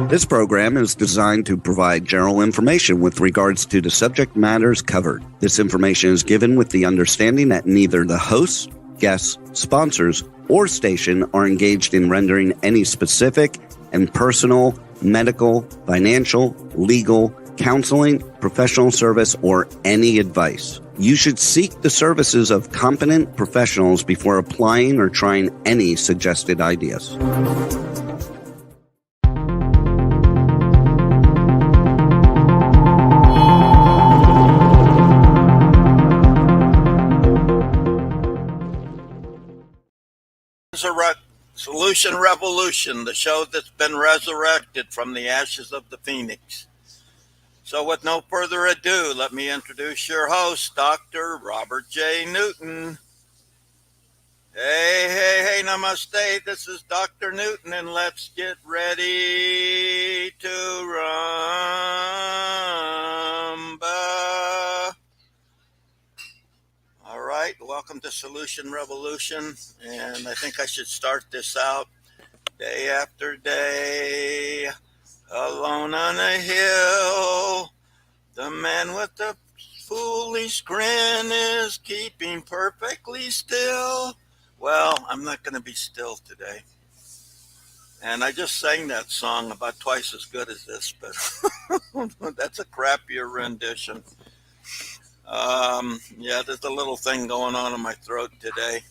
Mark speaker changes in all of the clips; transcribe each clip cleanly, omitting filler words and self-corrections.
Speaker 1: This program is designed to provide general information with regards to the subject matters covered. This information is given with the understanding that neither the hosts, guests, sponsors, or station are engaged in rendering any specific and personal, medical, financial, legal, counseling, professional service, or any advice. You should seek the services of competent professionals before applying or trying any suggested ideas.
Speaker 2: Solution Revolution, the show that's been resurrected from the ashes of the phoenix. So with no further ado, let me introduce your host, Dr. Robert J. Newton. Hey, namaste. This is Dr. Newton, and let's get ready to rumba. All right, welcome to Solution Revolution, and I think I should start this out day after day, alone on a hill. The man with the foolish grin is keeping perfectly still. Well, I'm not going to be still today. And I just sang that song about twice as good as this, but that's a crappier rendition. Yeah, there's a little thing going on in my throat today.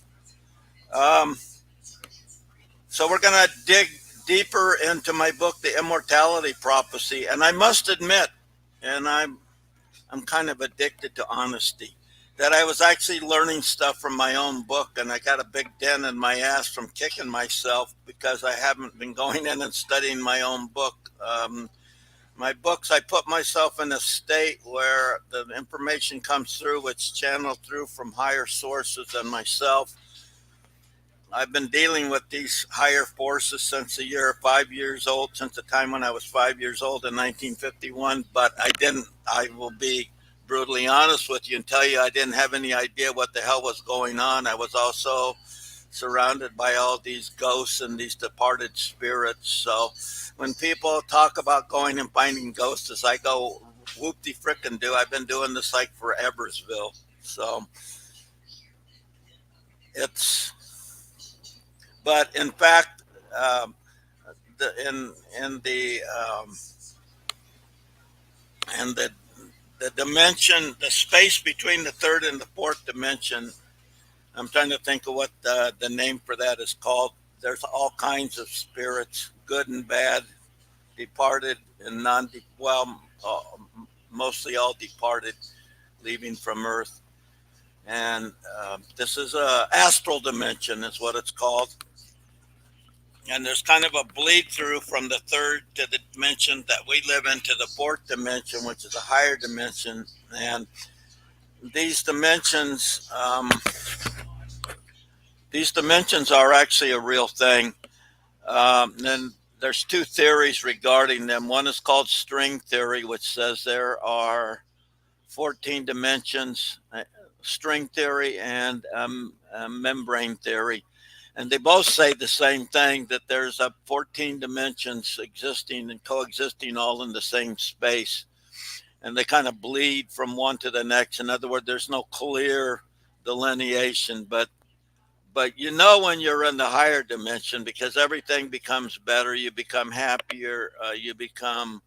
Speaker 2: So we're going to dig deeper into my book, The Immortality Prophecy. And I must admit, and I'm kind of addicted to honesty, that I was actually learning stuff from my own book, and I got a big dent in my ass from kicking myself because I haven't been going in and studying my own book. My books, I put myself in a state where the information comes through, it's channeled through from higher sources than myself. I've been dealing with these higher forces since the year 5 years old, since the time when I was 5 years old in 1951, but I will be brutally honest with you and tell you I didn't have any idea what the hell was going on. I was also surrounded by all these ghosts and these departed spirits. So when people talk about going and finding ghosts, I go, whoop-de-frickin' do. I've been doing this like foreversville. So but in fact, the dimension, the space between the third and the fourth dimension, I'm trying to think of what the name for that is called. There's all kinds of spirits, good and bad, departed and mostly all departed, leaving from Earth. And this is a astral dimension is what it's called. And there's kind of a bleed through from the third to the dimension that we live into the fourth dimension, which is a higher dimension. And these dimensions are actually a real thing. And there's two theories regarding them. One is called string theory, which says there are 14 dimensions, string theory and membrane theory. And they both say the same thing, that there's 14 dimensions existing and coexisting all in the same space. And they kind of bleed from one to the next. In other words, there's no clear delineation, but you know when you're in the higher dimension, because everything becomes better, you become happier, you become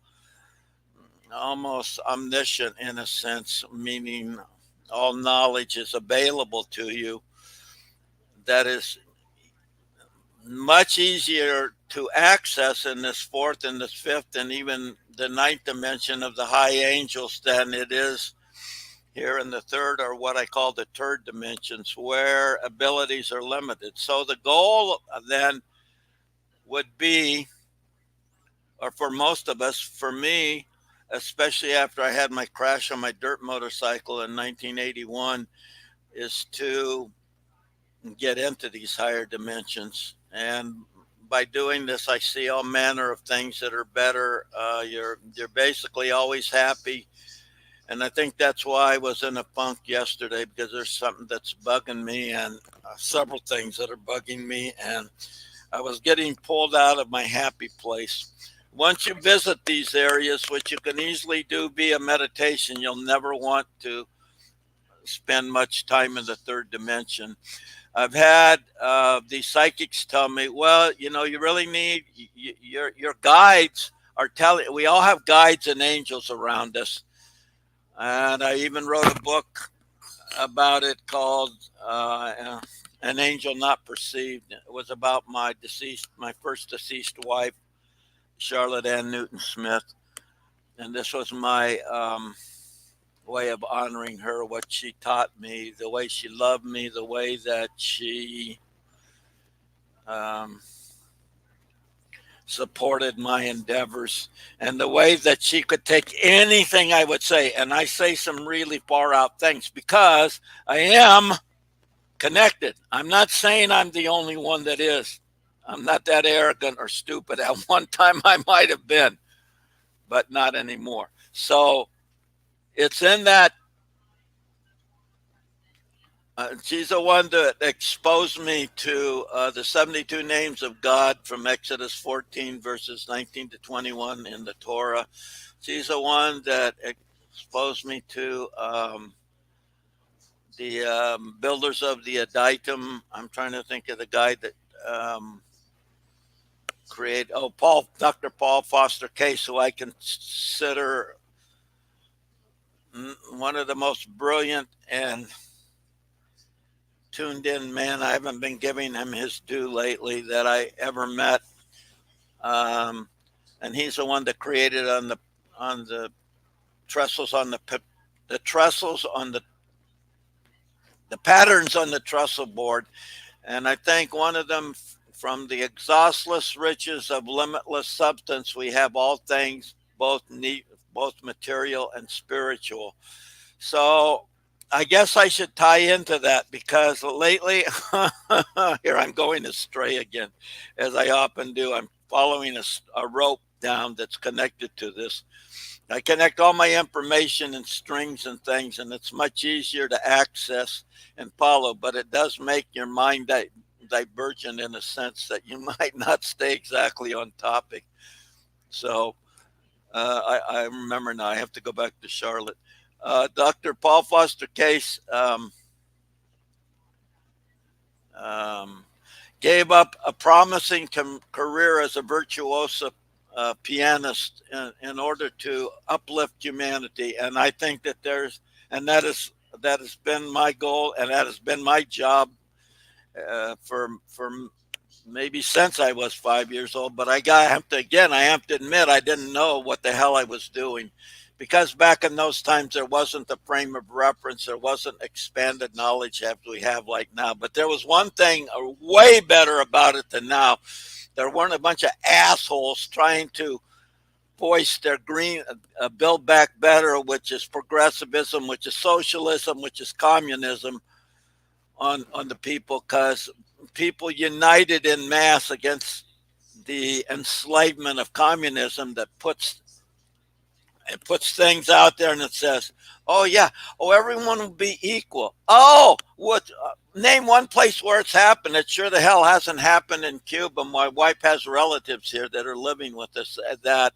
Speaker 2: almost omniscient in a sense, meaning all knowledge is available to you. That is much easier to access in this fourth and this fifth and even the ninth dimension of the high angels than it is here in the third, or what I call the third dimensions, where abilities are limited. So the goal then would be, or for most of us, for me, especially after I had my crash on my dirt motorcycle in 1981, is to get into these higher dimensions. And by doing this, I see all manner of things that are better. You're basically always happy. And I think that's why I was in a funk yesterday, because there's something that's bugging me, and several things that are bugging me. And I was getting pulled out of my happy place. once you visit these areas, which you can easily do via meditation, you'll never want to spend much time in the third dimension. I've had these psychics tell me, well, you know, you really need your guides are telling. We all have guides and angels around us, and I even wrote a book about it called "An Angel Not Perceived." It was about my first deceased wife, Charlotte Ann Newton Smith, and this was my way of honoring her, what she taught me, the way she loved me, the way that she um, supported my endeavors, and the way that she could take anything I would say. And I say some really far out things because I am connected. I'm not saying I'm the only one that is. I'm not that arrogant or stupid. At one time I might have been, but not anymore. So it's in that she's the one that exposed me to the 72 names of God from Exodus 14, verses 19 to 21 in the Torah. She's the one that exposed me to the builders of the Adytum. I'm trying to think of the guy that created, Dr. Paul Foster Case, who I consider one of the most brilliant and tuned in man. I haven't been giving him his due lately that I ever met. And he's the one that created on the trestles on the trestles on the patterns on the trestle board. And I think one of them, from the exhaustless riches of limitless substance, we have all things, both material and spiritual. So I guess I should tie into that because lately, here I'm going astray again, as I often do. I'm following a rope down that's connected to this. I connect all my information and strings and things, and it's much easier to access and follow, but it does make your mind divergent in a sense that you might not stay exactly on topic. So I remember now. I have to go back to Charlotte. Dr. Paul Foster Case um, gave up a promising career as a virtuoso pianist in order to uplift humanity. And I think that that has been my goal, and that has been my job for maybe since I was 5 years old. But I have to admit, I didn't know what the hell I was doing, because back in those times there wasn't the frame of reference, there wasn't expanded knowledge as we have like now. But there was one thing way better about it than now. There weren't a bunch of assholes trying to voice their green build back better, which is progressivism, which is socialism, which is communism, on the people, because people united in mass against the enslavement of communism that puts things out there, and it says, oh yeah, oh, everyone will be equal. Oh, what, name one place where it's happened. It sure the hell hasn't happened in Cuba. My wife has relatives here that are living with us that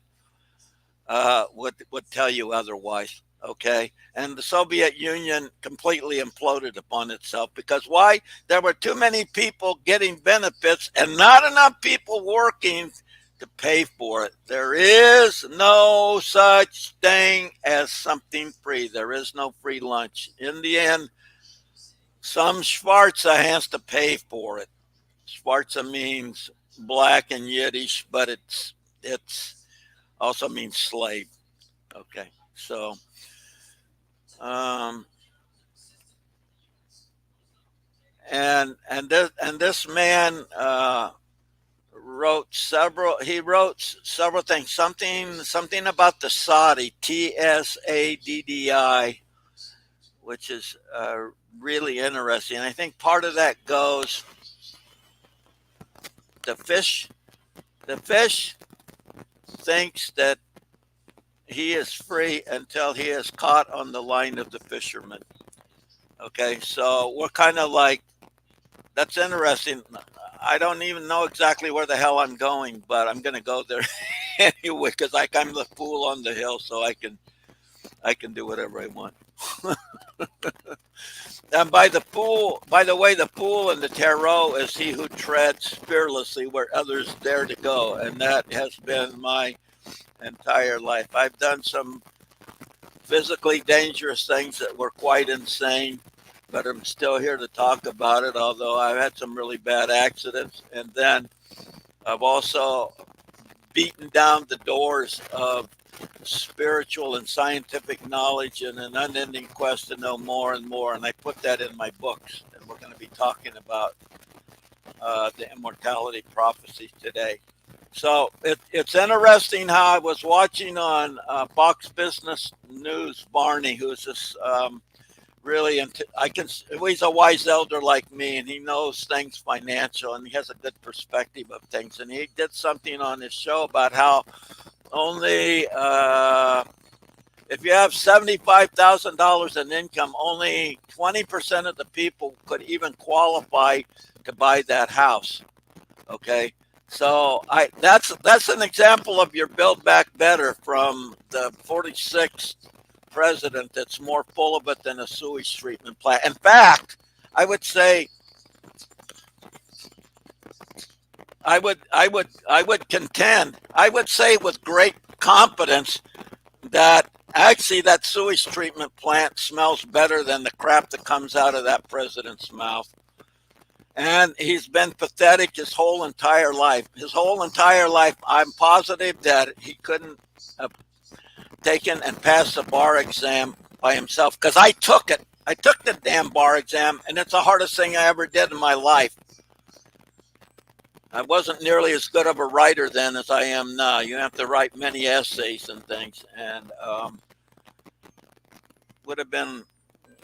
Speaker 2: would tell you otherwise. Okay, and the Soviet Union completely imploded upon itself because why? There were too many people getting benefits and not enough people working to pay for it. There is no such thing as something free. There is no free lunch. In the end, some Schwarza has to pay for it. Schwarza means black in Yiddish, but it's also means slave. Okay, so um, and this man wrote several. He wrote several things. Something about the Saudi, Tsaddi, which is really interesting. I think part of that goes the fish. The fish thinks that he is free until he is caught on the line of the fisherman. Okay, so we're kind of like, that's interesting. I don't even know exactly where the hell I'm going, but I'm going to go there anyway, because I'm the fool on the hill, so I can do whatever I want. And by the way, the fool in the tarot is he who treads fearlessly where others dare to go, and that has been my entire life. I've done some physically dangerous things that were quite insane, but I'm still here to talk about it, although I've had some really bad accidents. And then I've also beaten down the doors of spiritual and scientific knowledge in an unending quest to know more and more. And I put that in my books. And we're going to be talking about the immortality prophecy today. So it's interesting how I was watching on Fox Business News Barney, who's this really he's a wise elder like me, and he knows things financial, and he has a good perspective of things. And he did something on his show about how only if you have $75,000 in income, only 20% of the people could even qualify to buy that house. Okay, so that's an example of your Build Back Better from the 46th president. That's more full of it than a sewage treatment plant. In fact, I would say I would contend, I would say with great confidence that actually that sewage treatment plant smells better than the crap that comes out of that president's mouth. And he's been pathetic his whole entire life. His whole entire life, I'm positive that he couldn't have taken and passed the bar exam by himself, because I took it. I took the damn bar exam, and it's the hardest thing I ever did in my life. I wasn't nearly as good of a writer then as I am now. You have to write many essays and things, and would have been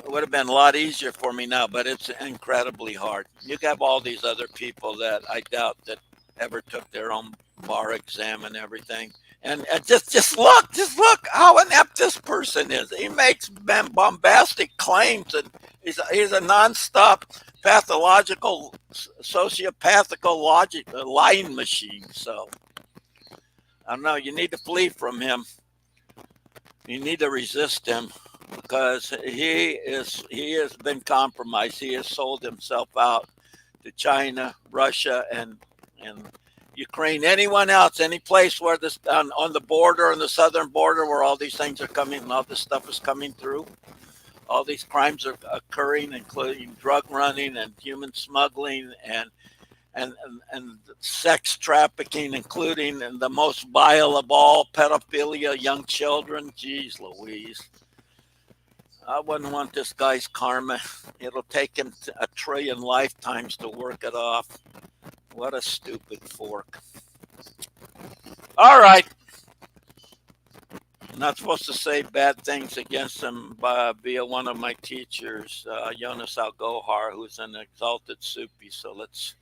Speaker 2: a lot easier for me now, but it's incredibly hard. You have all these other people that I doubt that ever took their own bar exam and everything. And just look how inept this person is. He makes bombastic claims, and he's a nonstop pathological, sociopathical logic lying machine. So I don't know. You need to flee from him. You need to resist him, because he has been compromised. He has sold himself out to China, Russia, and Ukraine. Anyone else, any place where this on the border, on the southern border, where all these things are coming and all this stuff is coming through, all these crimes are occurring, including drug running and human smuggling and sex trafficking, including, and the most vile of all, pedophilia, young children. Jeez Louise. I wouldn't want this guy's karma. It'll take him a trillion lifetimes to work it off. What a stupid fork. All right. I'm not supposed to say bad things against him via one of my teachers, Jonas Algohar, who's an exalted Sufi. So let's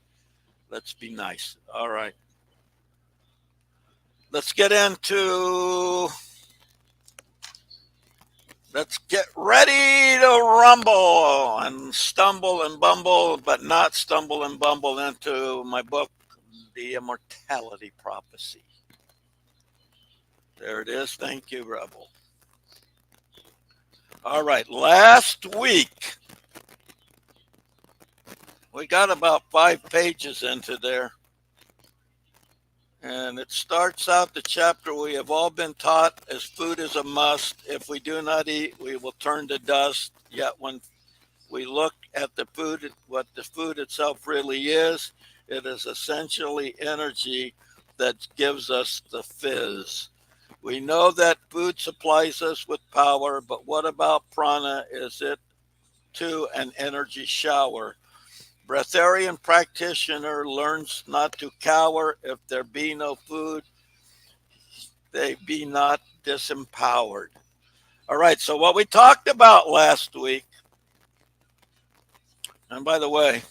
Speaker 2: be nice. All right. Let's get ready to rumble and stumble and bumble, but not stumble and bumble into my book, The Immortality Prophecy. There it is. Thank you, Rebel. All right. Last week, we got about 5 pages into there. And it starts out the chapter, we have all been taught as food is a must. If we do not eat, we will turn to dust. Yet when we look at the food, what the food itself really is, it is essentially energy that gives us the fizz. We know that food supplies us with power, but what about prana? Is it too an energy shower? Breatharian practitioner learns not to cower. If there be no food, they be not disempowered. All right, so what we talked about last week, and by the way,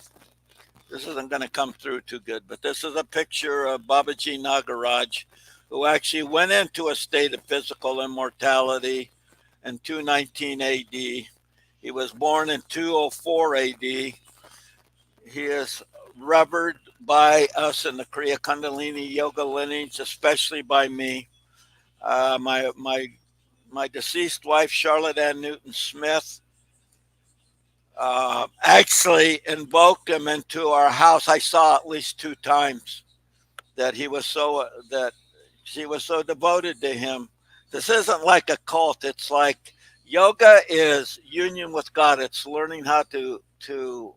Speaker 2: this isn't going to come through too good, but this is a picture of Babaji Nagaraj, who actually went into a state of physical immortality in 219 AD. He was born in 204 AD. He is revered by us in the Kriya Kundalini yoga lineage, especially by me. My deceased wife, Charlotte Ann Newton Smith, actually invoked him into our house. I saw at least 2 times that he was so that she was so devoted to him. This isn't like a cult. It's like yoga is union with God. It's learning how to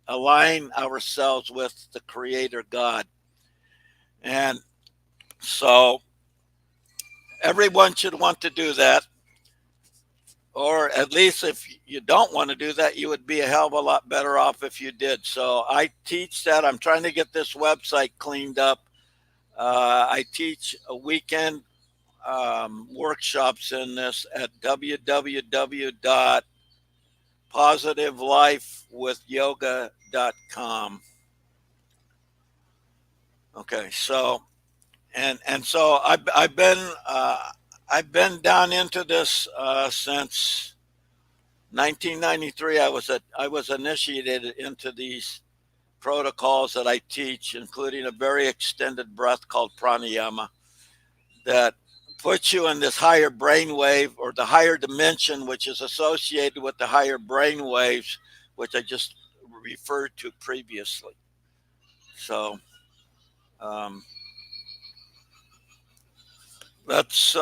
Speaker 2: align ourselves with the Creator God, and so everyone should want to do that. Or at least if you don't want to do that, you would be a hell of a lot better off if you did. So I teach that. I'm trying to get this website cleaned up. I teach a weekend workshops in this at www.positivelifewithyoga.com. Okay, so so I've been down into this since 1993. I was initiated into these protocols that I teach, including a very extended breath called pranayama that puts you in this higher brain wave or the higher dimension, which is associated with the higher brain waves, which I just referred to previously. So let's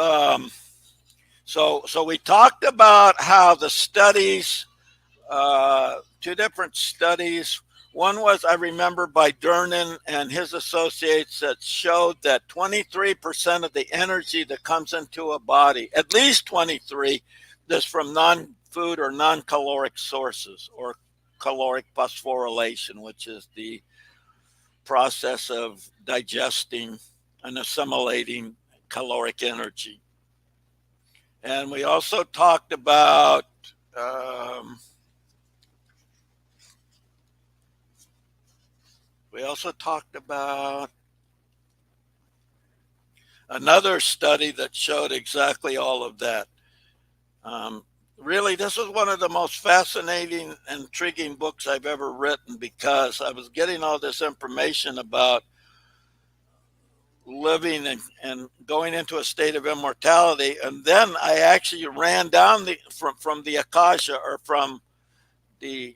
Speaker 2: so we talked about how the studies, 2 different studies. One was, I remember, by Durnan and his associates, that showed that 23% of the energy that comes into a body, at least 23, is from non-food or non-caloric sources, or caloric phosphorylation, which is the process of digesting and assimilating caloric energy. And we also talked about another study that showed exactly all of that. Really, this was one of the most fascinating, intriguing books I've ever written, because I was getting all this information about living and going into a state of immortality. And then I actually ran down from the Akasha, or from the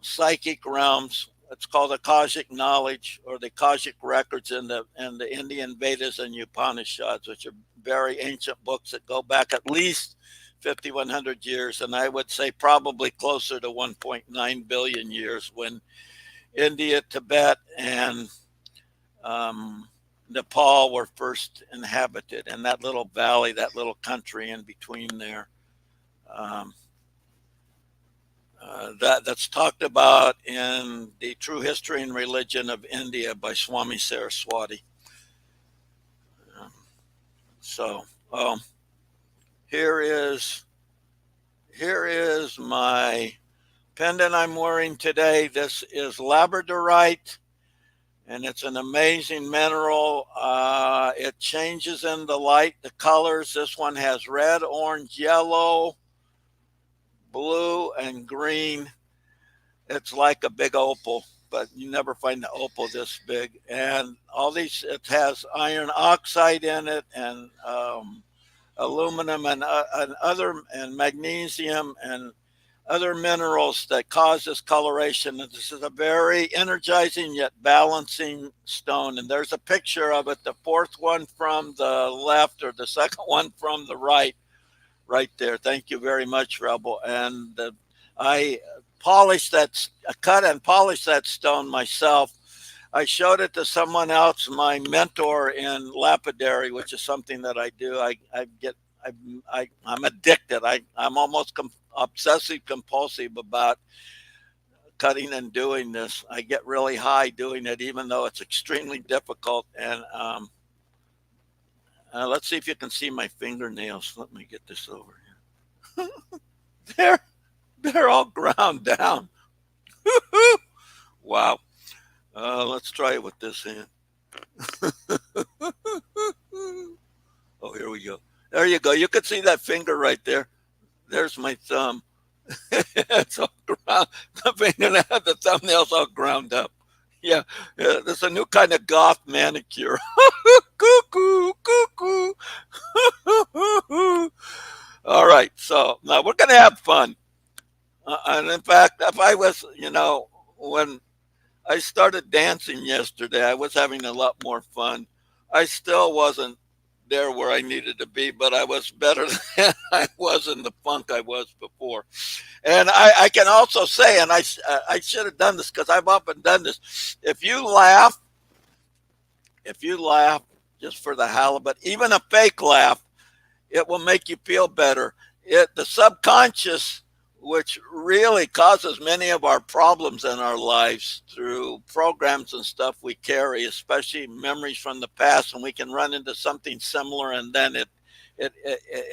Speaker 2: psychic realms. It's called Akashic knowledge, or the Akashic records in the Indian Vedas and Upanishads, which are very ancient books that go back at least 5,100 years, and I would say probably closer to 1.9 billion years, when India, Tibet, and Nepal were first inhabited, and that little valley, that little country in between there. That's talked about in the True History and Religion of India by Swami Saraswati. So here is my pendant I'm wearing today. This is labradorite, and it's an amazing mineral. It changes in the light, the colors. This one has red, orange, yellow, blue, and green. It's like a big opal, but you never find the opal this big. And all these, it has iron oxide in it, and aluminum, and magnesium, and other minerals that cause this coloration. And this is a very energizing yet balancing stone. And there's a picture of it, the fourth one from the left, or the second one from the right there. Thank you very much, Rebel. And I cut and polished that stone myself. I showed it to someone else, my mentor in lapidary, which is something that I do. I'm addicted. I'm almost obsessive compulsive about cutting and doing this. I get really high doing it, even though it's extremely difficult. And let's see if you can see my fingernails. Let me get this over here. They're all ground down. Wow. Let's try it with this hand. Oh, here we go. There you go. You can see that finger right there. There's my thumb. It's all ground. The fingernail, the thumbnail's all ground up. Yeah, there's a new kind of goth manicure. Cuckoo, cuckoo. All right, so now we're gonna have fun. And in fact, if I was, when I started dancing yesterday, I was having a lot more fun. I still wasn't there where I needed to be, but I was better than I was in the funk I was before. And I can also say, and I should have done this because I've often done this. If you laugh just for the halibut, even a fake laugh, it will make you feel better. The subconscious, which really causes many of our problems in our lives through programs and stuff we carry, especially memories from the past, and we can run into something similar, and then it, it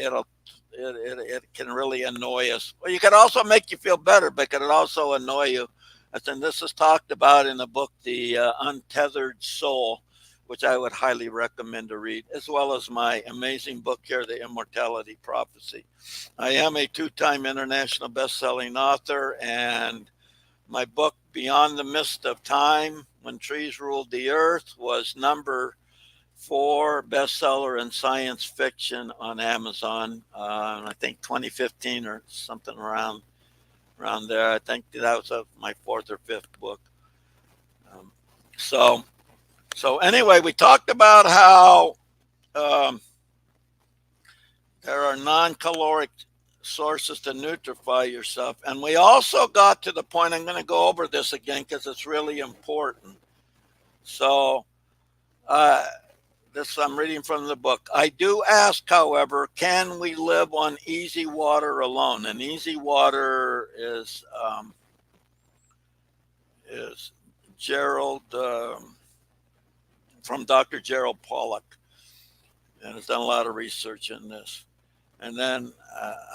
Speaker 2: it'll it can really annoy us. Well, you can also make you feel better, but it can also annoy you. And this is talked about in the book, The Untethered Soul, which I would highly recommend to read, as well as my amazing book here, The Immortality Prophecy. I am a two-time international best-selling author, and my book, Beyond the Mist of Time, When Trees Ruled the Earth, was number 4 bestseller in science fiction on Amazon. I think 2015 or something around there. I think that was my fourth or fifth book. Um, so so anyway, we talked about how um, there are non-caloric sources to nutrify yourself, and we also got to the point. I'm going to go over this again because it's really important. So uh, this I'm reading from the book. I do ask, however, can we live on easy water alone? And easy water is Gerald from Dr. Gerald Pollack, and has done a lot of research in this. And then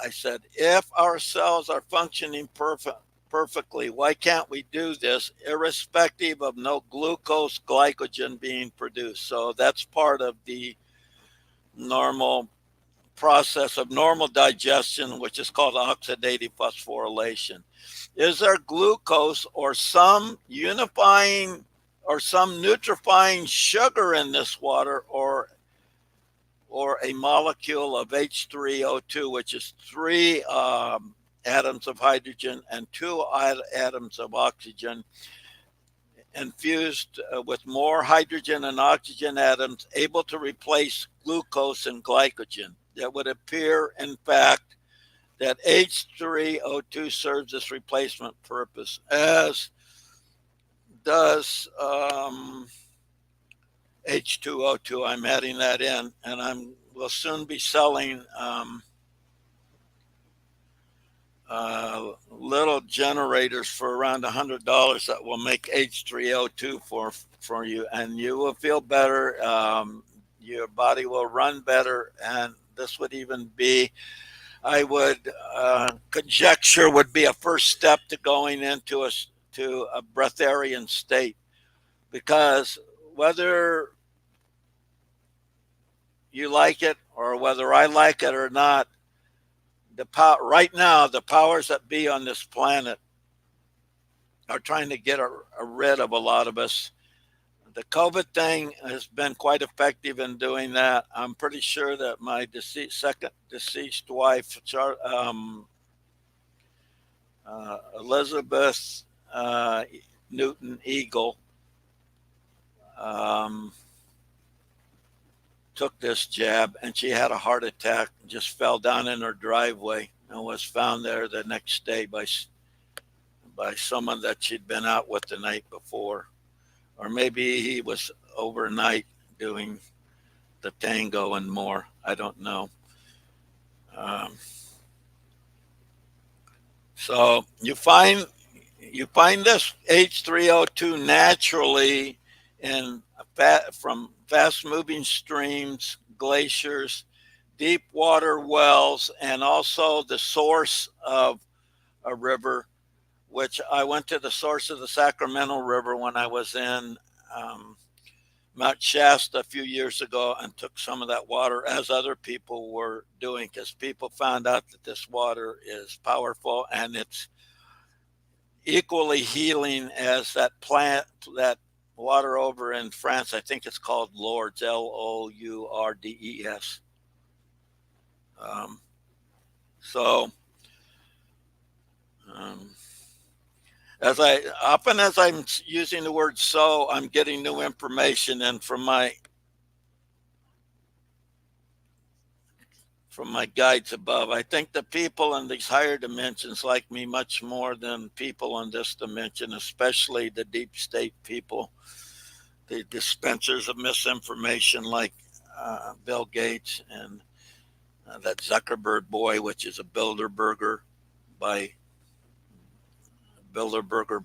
Speaker 2: I said, if our cells are functioning perfectly, why can't we do this irrespective of no glucose glycogen being produced? So that's part of the normal process of normal digestion, which is called oxidative phosphorylation. Is there glucose or some unifying or some nutrifying sugar in this water, or a molecule of H3O2, which is three atoms of hydrogen and two atoms of oxygen, infused with more hydrogen and oxygen atoms, able to replace glucose and glycogen? It would appear, in fact, that H3O2 serves this replacement purpose, as does H2O2. I'm adding that in, and will soon be selling little generators for around $100 that will make H3O2 for you, and you will feel better. Your body will run better, and this would even be, I would conjecture, would be a first step to going into a breatharian state, because whether you like it or whether I like it or not, right now the powers that be on this planet are trying to get rid of a lot of us. The COVID thing has been quite effective in doing that. I'm pretty sure that my second deceased wife, Elizabeth Newton Eagle, um, took this jab, and she had a heart attack and just fell down in her driveway and was found there the next day by someone that she'd been out with the night before, or maybe he was overnight doing the tango and more. I don't know. Um, so you find this H3O2 naturally from fast moving streams, glaciers, deep water wells, and also the source of a river, which I went to the source of the Sacramento River when I was in Mount Shasta a few years ago, and took some of that water, as other people were doing, because people found out that this water is powerful, and equally healing as that plant, that water over in France. I think it's called Lourdes, Lourdes. Um, so, um, as I often as I'm using the word "so," I'm getting new information, and from my guides above. I think the people in these higher dimensions like me much more than people in this dimension, especially the deep state people, the dispensers of misinformation like Bill Gates and that Zuckerberg boy, which is a Bilderberger by Bilderberger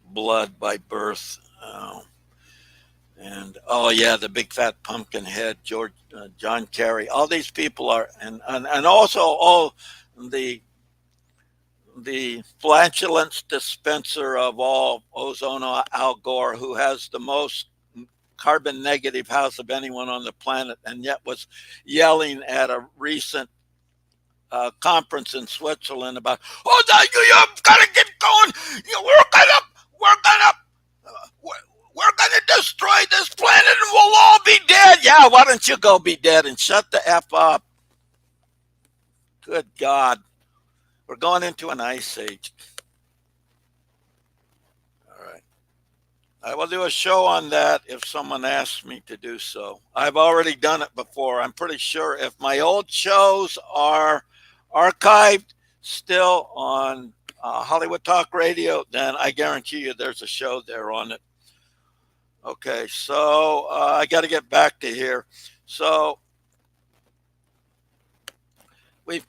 Speaker 2: blood by birth. And oh yeah, the big fat pumpkin head, John Kerry. All these people are, and also all the flatulence dispenser of all, ozone, Al Gore, who has the most carbon negative house of anyone on the planet, and yet was yelling at a recent conference in Switzerland about, oh, you've got to get going. We're gonna, we're gonna destroy this planet, and we'll all be dead. Yeah, why don't you go be dead and shut the f up? Good God, we're going into an ice age. All right. I will do a show on that if someone asks me to do so. I've already done it before. I'm pretty sure if my old shows are archived still on Hollywood Talk Radio, then I guarantee you there's a show there on it. Okay, so I got to get back to here. So it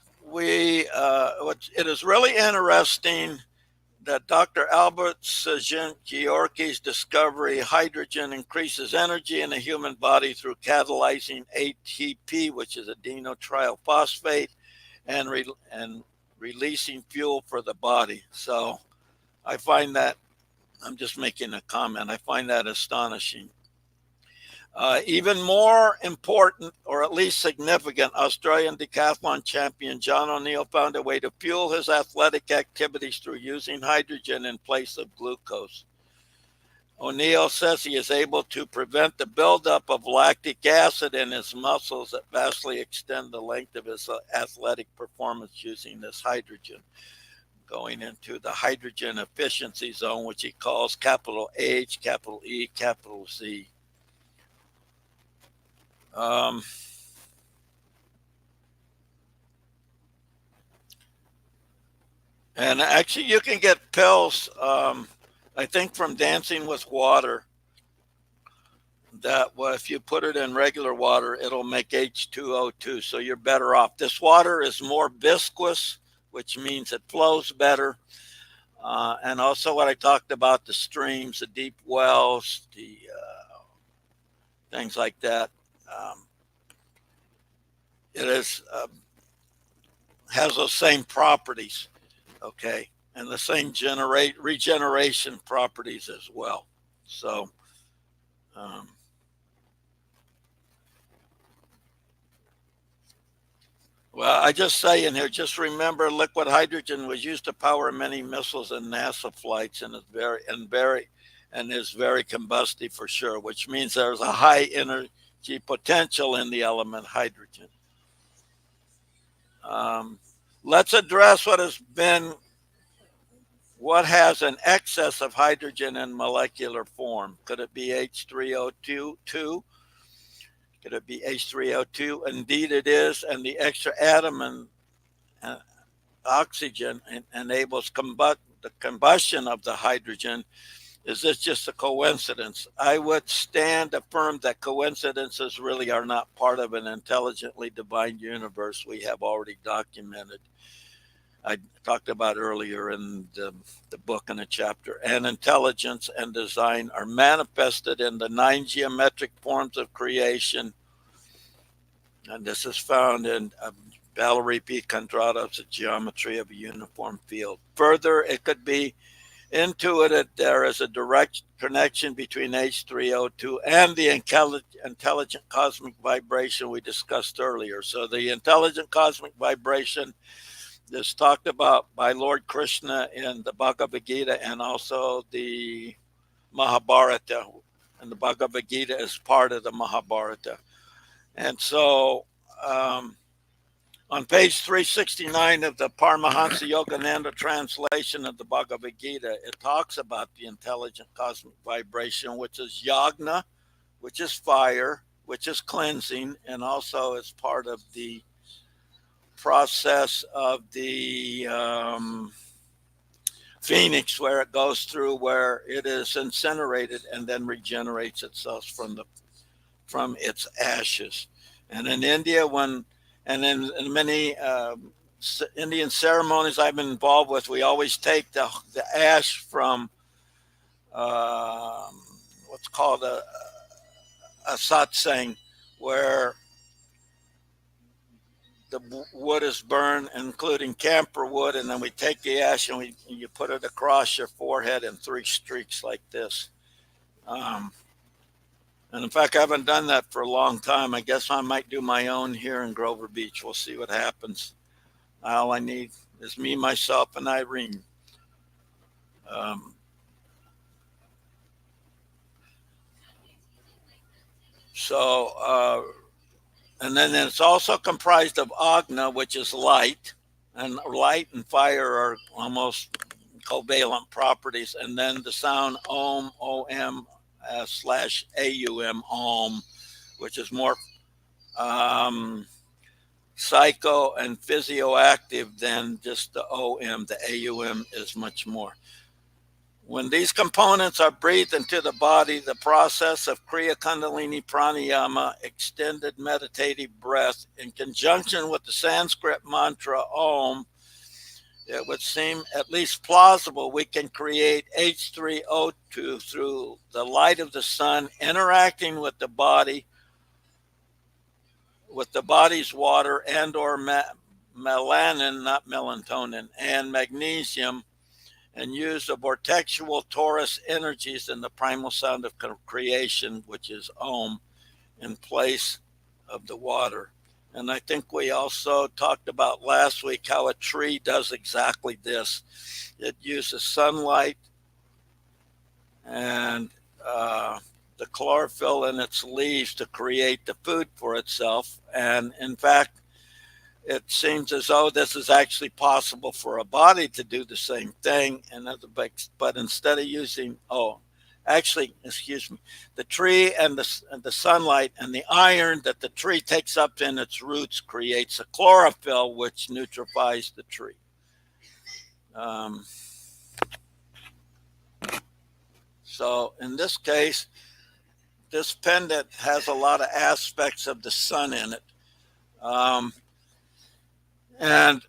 Speaker 2: is really interesting that Dr. Albert Sajin-Georgi's discovery, hydrogen increases energy in the human body through catalyzing ATP, which is adenyl-triphosphate, and releasing fuel for the body. So I find that, I'm just making a comment, I find that astonishing. Even more important, or at least significant, Australian decathlon champion John O'Neill found a way to fuel his athletic activities through using hydrogen in place of glucose. O'Neill says he is able to prevent the buildup of lactic acid in his muscles that vastly extend the length of his athletic performance using this hydrogen, going into the hydrogen efficiency zone, which he calls capital H, capital E, capital Z. And actually, you can get pills, I think, from Dancing with Water, that if you put it in regular water, it'll make H2O2. So you're better off. This water is more viscous, which means it flows better. And also what I talked about, the streams, the deep wells, the things like that. It has those same properties, okay, and the same regeneration properties as well. So, well, I just say in here, just remember, liquid hydrogen was used to power many missiles and NASA flights, and is very combustive for sure, which means there's a high energy potential in the element hydrogen. Let's address what has an excess of hydrogen in molecular form. Could it be H3O2? Could it be H3O2? Indeed it is, and the extra atom and oxygen enables the combustion of the hydrogen. Is this just a coincidence? I would stand affirm that coincidences really are not part of an intelligently divine universe we have already documented. I talked about earlier in the book in a chapter, and intelligence and design are manifested in the 9 geometric forms of creation. And this is found in Valery P. Kondratov's The Geometry of a Uniform Field. Further, it could be intuited there is a direct connection between H3O2 and the intelligent cosmic vibration we discussed earlier. So the intelligent cosmic vibration This talked about by Lord Krishna in the Bhagavad Gita and also the Mahabharata. And the Bhagavad Gita is part of the Mahabharata. And so on page 369 of the Paramahansa Yogananda translation of the Bhagavad Gita, it talks about the intelligent cosmic vibration, which is yagna, which is fire, which is cleansing, and also is part of the process of the phoenix, where it goes through, where it is incinerated and then regenerates itself from its ashes. And in India, and in many Indian ceremonies I've been involved with, we always take the ash from what's called a satsang, where the wood is burned, including camphor wood, and then we take the ash and you put it across your forehead in 3 streaks like this. And in fact, I haven't done that for a long time. I guess I might do my own here in Grover Beach. We'll see what happens. All I need is me, myself, and Irene. And then it's also comprised of agna, which is light, and light and fire are almost covalent properties. And then the sound om, om slash aum, om, which is more psycho and physioactive than just the om. The aum is much more. When these components are breathed into the body, the process of Kriya Kundalini Pranayama, extended meditative breath, in conjunction with the Sanskrit mantra Om, it would seem at least plausible we can create H3O2 through the light of the sun interacting with the body, with the body's water and or melanin, not melatonin, and magnesium, and use the vortexual torus energies in the primal sound of creation, which is Om, in place of the water. And I think we also talked about last week how a tree does exactly this. It uses sunlight and the chlorophyll in its leaves to create the food for itself. And in fact, it seems as though this is actually possible for a body to do the same thing. But instead of using, the tree and the sunlight and the iron that the tree takes up in its roots creates a chlorophyll, which neutralizes the tree. So in this case, this pendant has a lot of aspects of the sun in it. And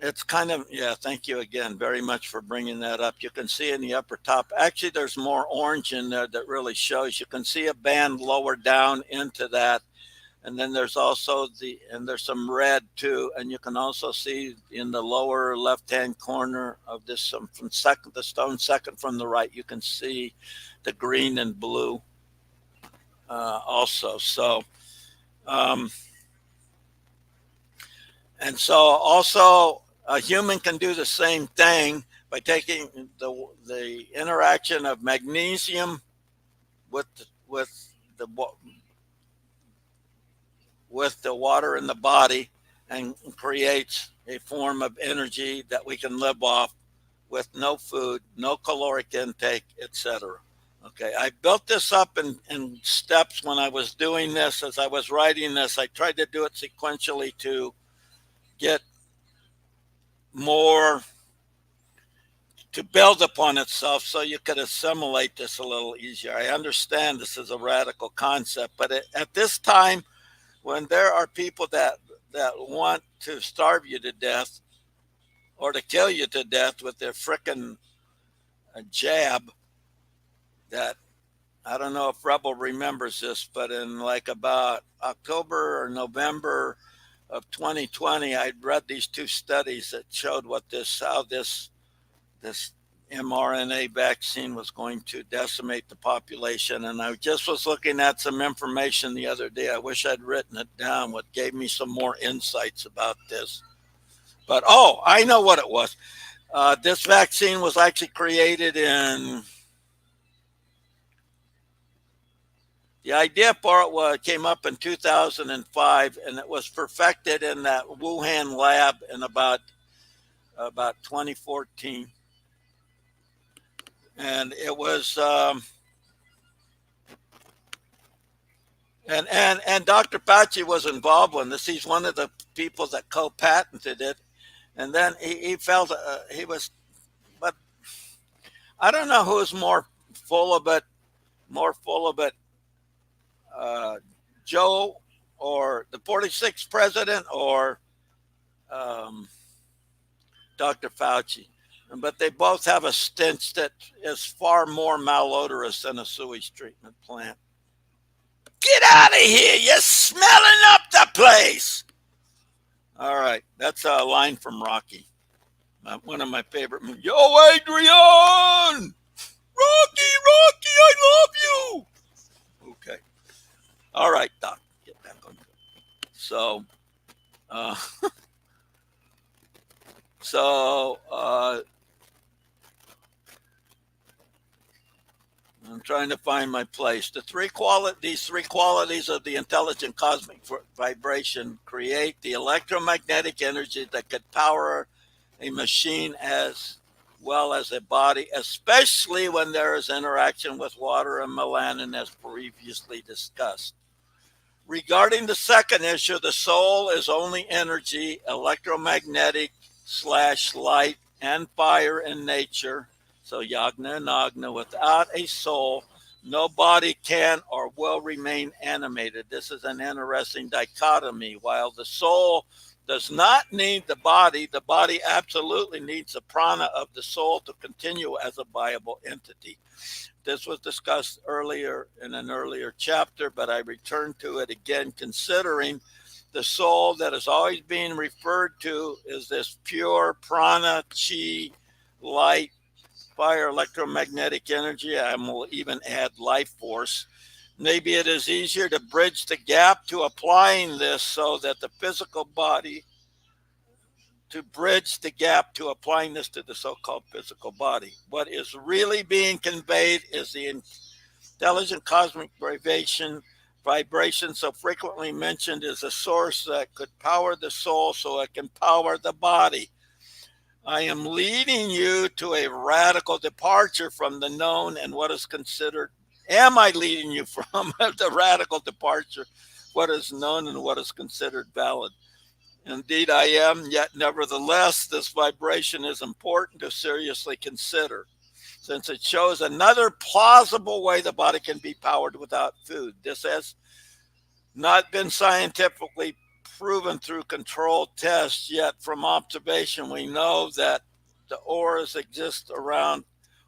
Speaker 2: it's kind of, thank you again very much for bringing that up. You can see in the upper top, actually there's more orange in there that really shows. You can see a band lower down into that. And then there's also there's some red too. And you can also see in the lower left-hand corner of this, the stone second from the right, you can see the green and blue also. So, and so also a human can do the same thing by taking the interaction of magnesium with the water in the body, and creates a form of energy that we can live off with no food, no caloric intake, etc. Okay, I built this up in steps when I was doing this. As I was writing this, I tried to do it sequentially to get more to build upon itself so you could assimilate this a little easier. I understand this is a radical concept, but at this time, when there are people that want to starve you to death or to kill you to death with their frickin' jab, that I don't know if Rebel remembers this, but in like about October or November of 2020, I'd read these 2 studies that showed how this mRNA vaccine was going to decimate the population. And I just was looking at some information the other day. I wish I'd written it down, what gave me some more insights about this. But oh, I know what it was. This vaccine was actually created in. The idea for it came up in 2005, and it was perfected in that Wuhan lab in about 2014. And it was and Dr. Fauci was involved in this. He's one of the people that co-patented it, and then he felt he was, but I don't know who's full of it, more full of it, uh, Joe or the 46th president or um, Dr. Fauci. But they both have a stench that is far more malodorous than a sewage treatment plant. Get out of here! You're smelling up the place! All right, that's a line from Rocky. One of my favorite movies. Yo, Adrian! Rocky, I love you! Okay. All right, Doc, get back on. So, uh, I'm trying to find my place. These three qualities of the intelligent cosmic vibration create the electromagnetic energy that could power a machine as well as a body, especially when there is interaction with water and melanin, as previously discussed. Regarding the second issue, the soul is only energy, electromagnetic / light and fire in nature. So Yagna and Agna, without a soul, no body can or will remain animated. This is an interesting dichotomy. While the soul does not need the body absolutely needs the prana of the soul to continue as a viable entity. This was discussed earlier in an earlier chapter, but I return to it again, considering the soul that is always being referred to is this pure prana, chi, light, fire, electromagnetic energy. I will even add life force. Maybe it is easier to bridge the gap to applying this so that the physical body, to bridge the gap to applying this to the so-called physical body. What is really being conveyed is the intelligent cosmic vibration so frequently mentioned is a source that could power the soul so it can power the body. I am leading you to a radical departure from the known and what is considered. Am I leading you from the radical departure, what is known and what is considered valid? Indeed, I am, yet nevertheless, this vibration is important to seriously consider, since it shows another plausible way the body can be powered without food. This has not been scientifically proven through controlled tests, yet from observation, we know that the auras exist around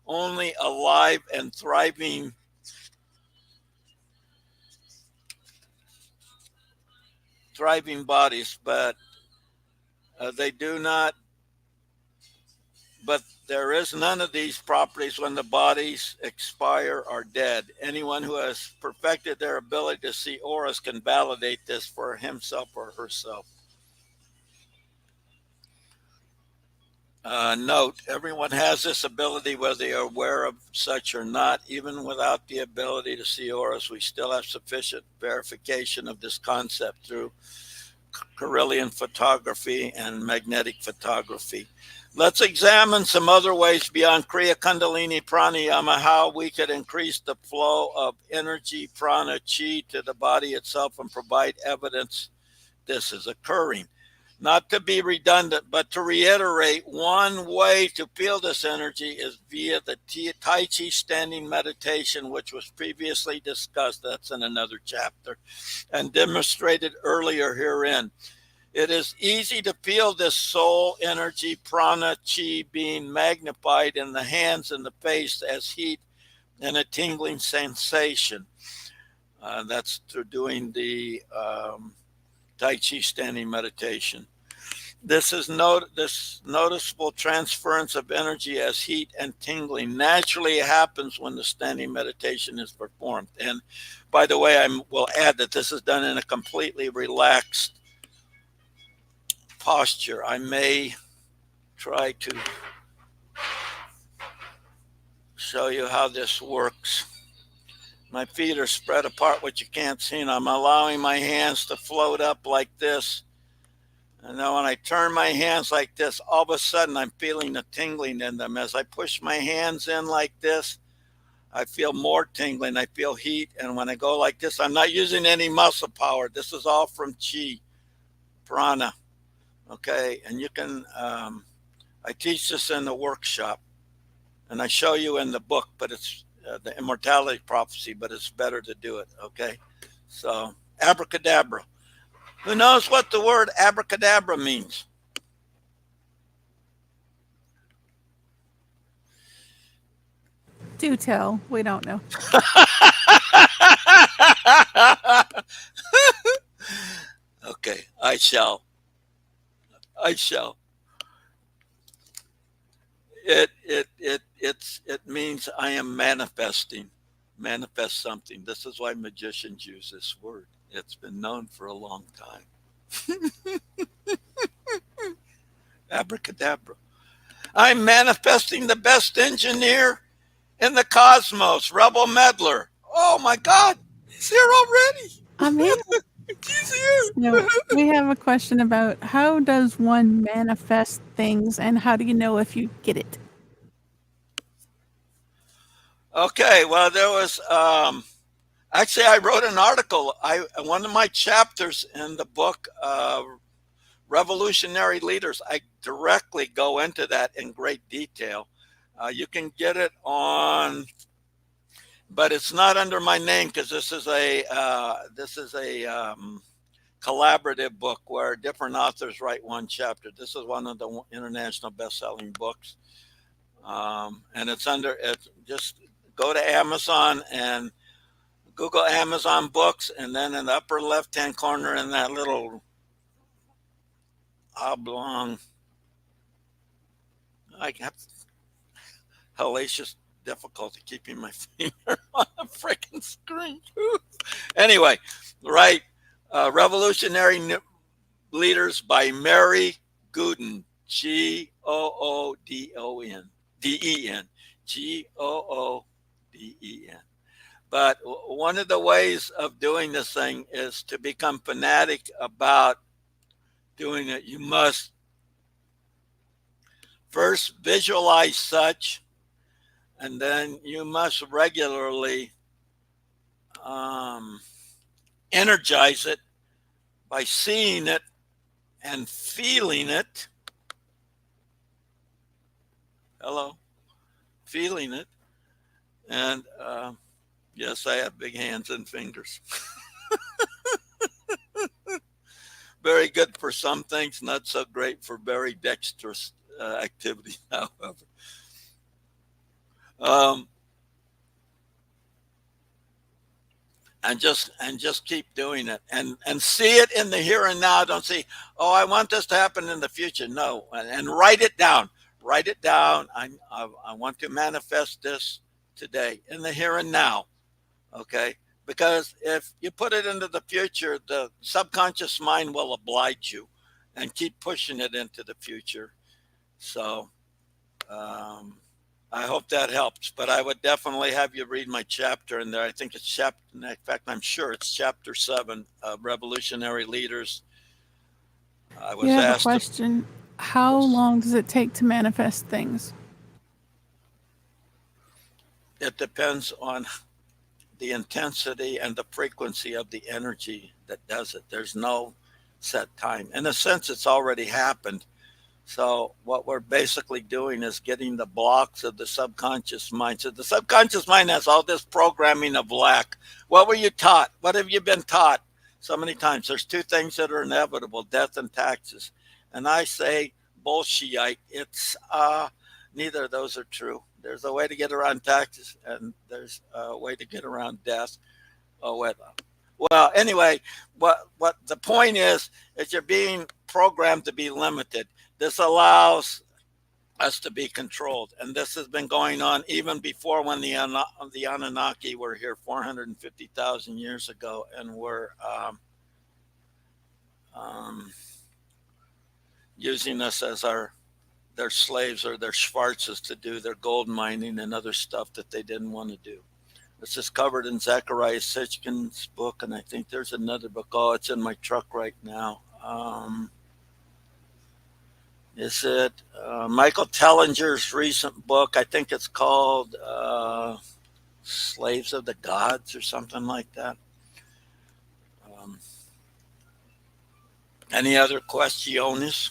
Speaker 2: only alive and thriving bodies, but they do not. But there is none of these properties when the bodies expire or dead. Anyone who has perfected their ability to see auras can validate this for himself or herself. Note, everyone has this ability, whether they are aware of such or not. Even without the ability to see auras, we still have sufficient verification of this concept through Kirlian photography and magnetic photography. Let's examine some other ways beyond Kriya Kundalini Pranayama how we could increase the flow of energy, prana, chi to the body itself and provide evidence this is occurring. Not to be redundant, but to reiterate, one way to feel this energy is via the Tai Chi standing meditation, which was previously discussed. That's in another chapter and demonstrated earlier herein. It is easy to feel this soul energy, prana, chi being magnified in the hands and the face as heat and a tingling sensation. That's through doing the Tai Chi standing meditation. This noticeable transference of energy as heat and tingling naturally happens when the standing meditation is performed. And by the way, I will add that this is done in a completely relaxed posture. I may try to show you how this works. My feet are spread apart, which you can't see, and I'm allowing my hands to float up like this. And then when I turn my hands like this, all of a sudden I'm feeling a tingling in them. As I push my hands in like this, I feel more tingling. I feel heat. And when I go like this, I'm not using any muscle power. This is all from chi, prana. Okay. And you can, I teach this in the workshop and I show you in the book, but it's the Immortality Prophecy, but it's better to do it. Okay. So, abracadabra. Who knows what the word abracadabra means?
Speaker 3: Do tell. We don't know.
Speaker 2: Okay, I shall. I shall. It means I am manifesting. Manifest something. This is why magicians use this word. It's been known for a long time. Abracadabra. I'm manifesting the best engineer in the cosmos, Rebel Meddler. Oh my God, he's here already.
Speaker 3: Amazing.
Speaker 2: He's here.
Speaker 3: So we have a question about how does one manifest things and how do you know if you get it?
Speaker 2: Okay, well, there was actually I wrote an article. One of my chapters in the book, Revolutionary Leaders, I directly go into that in great detail. You can get it on, but it's not under my name because this is a collaborative book where different authors write one chapter. This is one of the international best-selling books, and it's under it. Just go to Amazon and Google Amazon books, and then in the upper left-hand corner in that little oblong, I have hellacious difficulty keeping my finger on the freaking screen. Anyway, right, Revolutionary Leaders by Mary Gooden, Goodon, Goodden. But one of the ways of doing this thing is to become fanatic about doing it. You must first visualize such, and then you must regularly energize it by seeing it and feeling it. Hello, feeling it. And yes, I have big hands and fingers. Very good for some things, not so great for very dexterous activity, however. And just keep doing it and see it in the here and now. Don't say, oh, I want this to happen in the future. No, and write it down. Write it down. I want to manifest this today in the here and now. Okay, because if you put it into the future, the subconscious mind will oblige you and keep pushing it into the future. So I hope that helps, but I would definitely have you read my chapter in there. I think it's chapter, in fact, I'm sure it's chapter 7 of Revolutionary Leaders. I was
Speaker 3: You have a
Speaker 2: asked.
Speaker 3: question. How long does it take to manifest things?
Speaker 2: It depends on the intensity and the frequency of the energy that does it. There's no set time. In a sense, it's already happened. So what we're basically doing is getting the blocks of the subconscious mind. So the subconscious mind has all this programming of lack. What were you taught? What have you been taught so many times? There's two things that are inevitable, death and taxes. And I say bullshit. It's neither of those are true. There's a way to get around taxes and there's a way to get around death. Well, anyway, what the point is you're being programmed to be limited. This allows us to be controlled. And this has been going on even before when the Anunnaki were here 450,000 years ago and were using us as their slaves or their Schwarzes to do their gold mining and other stuff that they didn't want to do. This is covered in Zachariah Sitchin's book, and I think there's another book. Oh, it's in my truck right now. Is it Michael Tellinger's recent book? I think it's called Slaves of the Gods or something like that. Any other questions?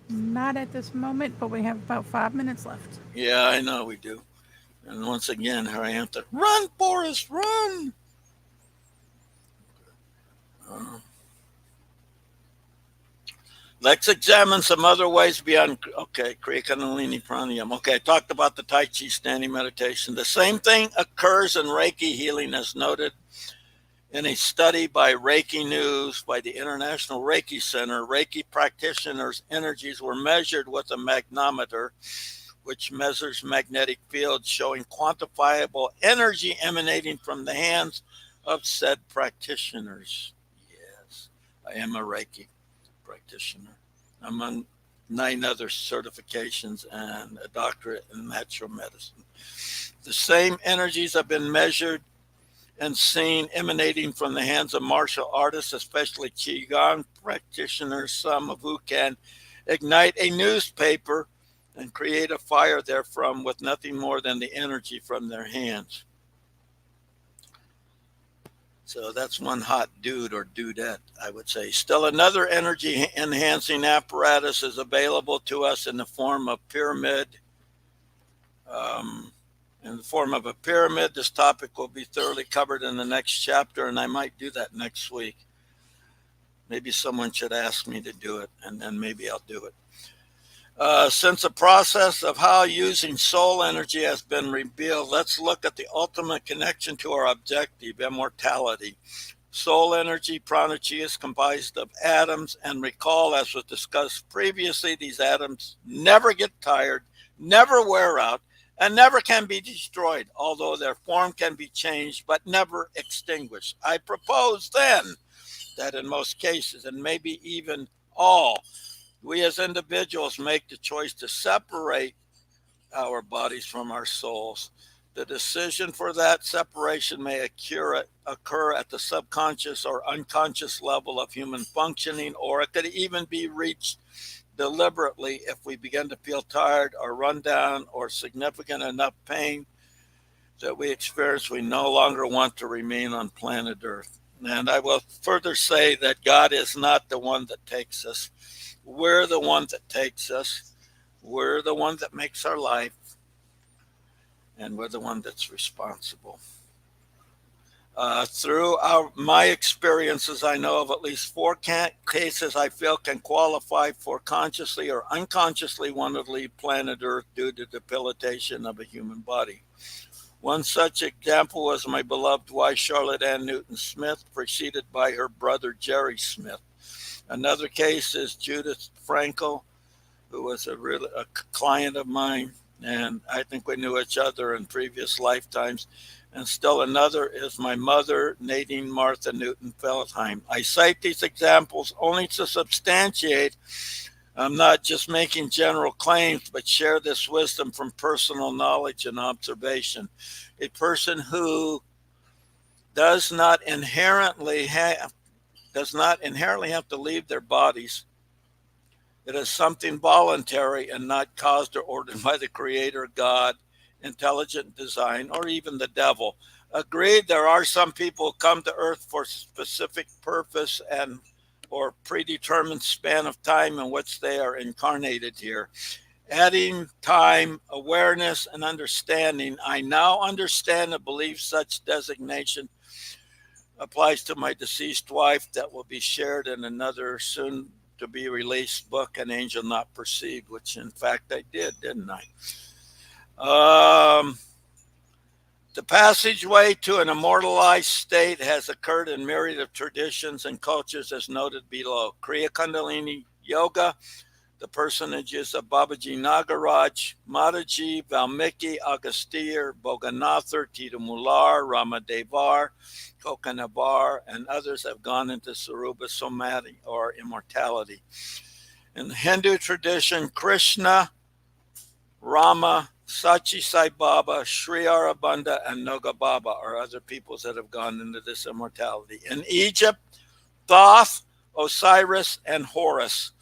Speaker 3: Not at this moment, but we have about 5 minutes left.
Speaker 2: Yeah, I know we do. And once again, here I am to run, Forrest, run. Let's examine some other ways beyond, okay, Kriya Kundalini Pranayama. Okay, I talked about the Tai Chi standing meditation. The same thing occurs in Reiki healing as noted in a study by Reiki News by the International Reiki Center. Reiki practitioners' energies were measured with a magnetometer, which measures magnetic fields showing quantifiable energy emanating from the hands of said practitioners. Yes, I am a Reiki practitioner, among 9 other certifications and a doctorate in natural medicine. The same energies have been measured and seen emanating from the hands of martial artists, especially Qigong practitioners, some of who can ignite a newspaper and create a fire therefrom with nothing more than the energy from their hands. So that's one hot dude or dudette, I would say. Still another energy enhancing apparatus is available to us in the form of pyramid. In the form of a pyramid, this topic will be thoroughly covered in the next chapter, and I might do that next week. Maybe someone should ask me to do it, and then maybe I'll do it. Since the process of how using soul energy has been revealed, let's look at the ultimate connection to our objective, immortality. Soul energy, prana chi, is comprised of atoms, and recall, as was discussed previously, these atoms never get tired, never wear out, and never can be destroyed, although their form can be changed, but never extinguished. I propose then that in most cases, and maybe even all, we as individuals make the choice to separate our bodies from our souls. The decision for that separation may occur at the subconscious or unconscious level of human functioning, or it could even be reached deliberately if we begin to feel tired or run down or significant enough pain that we experience we no longer want to remain on planet Earth. And I will further say that God is not the one that takes us. We're the one that takes us. We're the one that makes our life. And we're the one that's responsible. Through my experiences, I know of at least 4 cases I feel can qualify for consciously or unconsciously wanting to leave planet Earth due to debilitation of a human body. One such example was my beloved wife, Charlotte Ann Newton Smith, preceded by her brother, Jerry Smith. Another case is Judith Frankel, who was a client of mine, and I think we knew each other in previous lifetimes. And still another is my mother, Nadine Martha Newton Feldheim. I cite these examples only to substantiate I'm not just making general claims, but share this wisdom from personal knowledge and observation. A person who does not inherently have to leave their bodies. It is something voluntary and not caused or ordered by the Creator, God, intelligent design, or even the devil. Agreed, there are some people who come to Earth for a specific purpose and or predetermined span of time in which they are incarnated here. Adding time, awareness, and understanding, I now understand and believe such designation applies to my deceased wife that will be shared in another soon to be released book, An Angel Not Perceived, which in fact I did, didn't I? The passageway to an immortalized state has occurred in myriad of traditions and cultures as noted below. Kriya Kundalini Yoga, the personages of Babaji Nagaraj, Mataji, Valmiki, Agastya, Boganathar, Tidumular, Ramadevar, Kokanavar, and others have gone into Sarupa Samadhi or immortality. In the Hindu tradition, Krishna, Rama, Sachi Sai Baba, Sri Aurobindo, and Noga Baba are other peoples that have gone into this immortality. In Egypt, Thoth, Osiris, and Horus.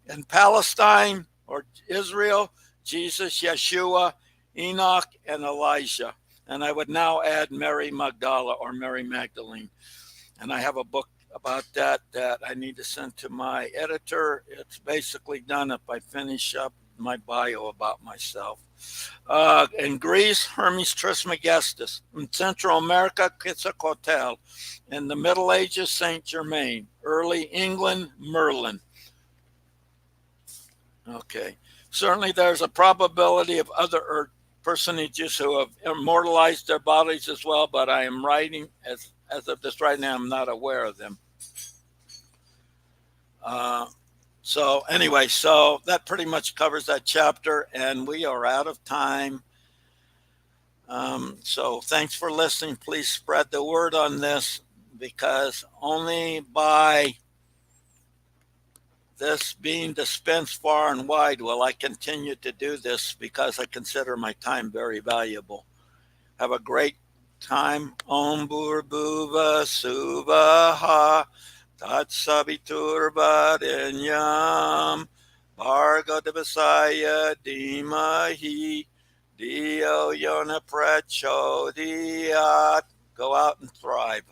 Speaker 2: In Palestine or Israel, Jesus, Yeshua, Enoch, and Elijah. And I would now add Mary Magdala or Mary Magdalene. And I have a book about that I need to send to my editor. It's basically done if I finish up my bio about myself. In Greece, Hermes Trismegistus. In Central America, Quetzalcoatl. In the Middle Ages, Saint Germain. Early England, Merlin. Okay. Certainly there's a probability of other personages who have immortalized their bodies as well, but I am writing, as of this right now, I'm not aware of them. So anyway, so that pretty much covers that chapter, and we are out of time. So thanks for listening. Please spread the word on this, because only by this being dispensed far and wide will I continue to do this, because I consider my time very valuable. Have a great time. Om Bhurbuva Suvaha Tat Saviturvarenyam Bhargo Devasaya Dhimahi Dio Yona Prachodiyat. Go out and thrive.